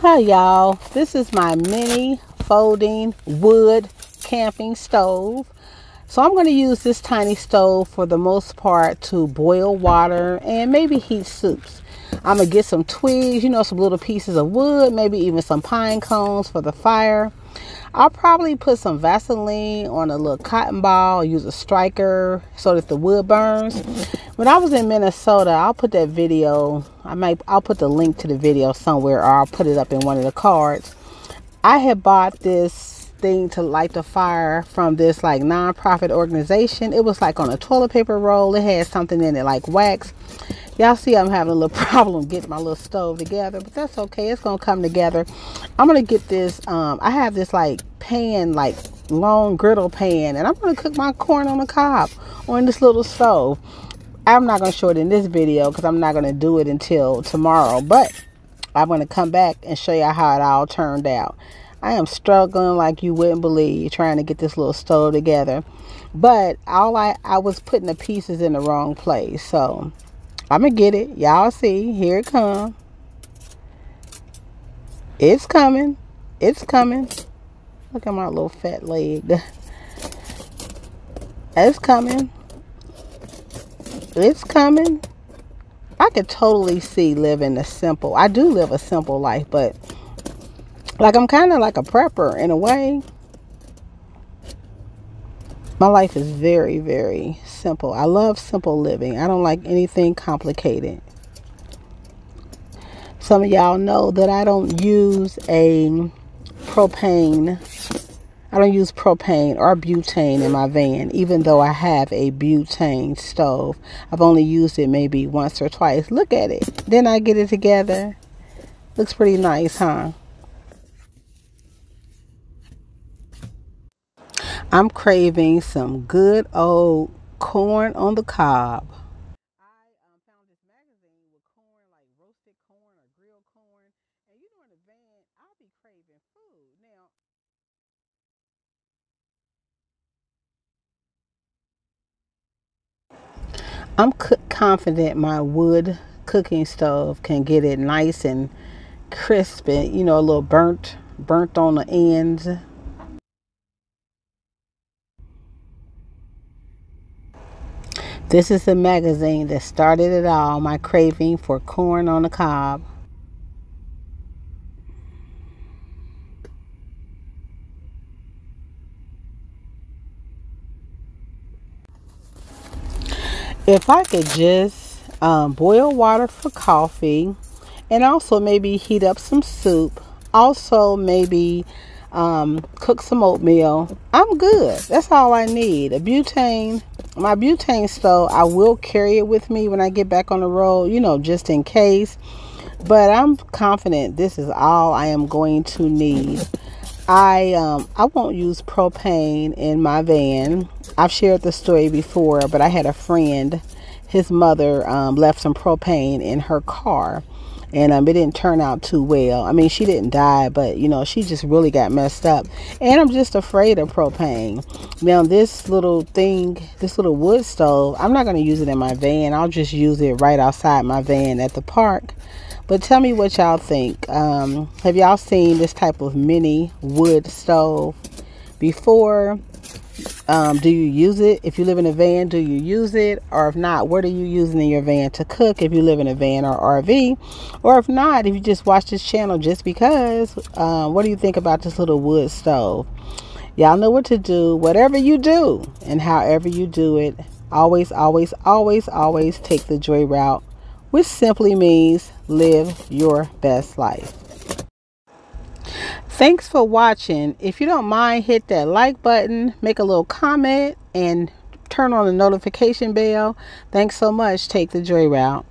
Hi y'all, this is my mini folding wood camping stove. So I'm going to use this tiny stove for the most part to boil water and maybe heat soups. I'm going to get some twigs, some little pieces of wood, maybe even some pine cones for the fire. I'll probably put some Vaseline on a little cotton ball, use a striker so that the wood burns. When I was in Minnesota, I'll put that video, I'll put the link to the video somewhere, or I'll put it up in one of the cards. I had bought this thing to light the fire from this like non-profit organization. It was like on a toilet paper roll. It had something in it like wax. Y'all see I'm having a little problem getting my little stove together, but that's okay. It's gonna come together. I'm gonna get this, I have this like pan, like long griddle pan, and I'm gonna cook my corn on the cob on this little stove. I'm not gonna show it in this video because I'm not gonna do it until tomorrow, but I'm gonna come back and show you how it all turned out. I am struggling like you wouldn't believe trying to get this little stove together, but I was putting the pieces in the wrong place, so I'm gonna get it. Y'all see, here it comes. It's coming. It's coming. Look at my little fat leg. It's coming. It's coming. I could totally see living a simple. I do live a simple life, but like I'm kind of like a prepper in a way. My life is very, very simple. I love simple living. I don't like anything complicated. Some of y'all know that I don't use propane. I don't use propane or butane in my van, even though I have a butane stove. I've only used it maybe once or twice. Look at it. Then I get it together. Looks pretty nice, huh? I'm craving some good old corn on the cob. I found this magazine with corn, like roasted corn or grilled corn. And in the van, I'll be craving food. Now, I'm confident my wood cooking stove can get it nice and crispy, a little burnt on the ends. This is the magazine that started it all, my craving for corn on the cob. If I could just boil water for coffee and also maybe heat up some soup, also maybe cook some oatmeal, I'm good. That's all I need. My butane stove, I will carry it with me when I get back on the road, just in case. But I'm confident this is all I am going to need. I won't use propane in my van. I've shared the story before, but I had a friend, his mother left some propane in her car, and it didn't turn out too well. I mean, she didn't die, but she just really got messed up, and I'm just afraid of propane. Now this little wood stove, I'm not going to use it in my van. I'll just use it right outside my van at the park. But tell me what y'all think. Have y'all seen this type of mini wood stove before? Do you use it? If you live in a van, do you use it? Or if not, what are you using in your van to cook if you live in a van or RV? Or if not, if you just watch this channel just because, what do you think about this little wood stove? Y'all know what to do. Whatever you do and however you do it, always, always, always, always take the joy route, which simply means live your best life. Thanks for watching. If you don't mind, hit that like button, make a little comment, and turn on the notification bell. Thanks so much. Take the joy route.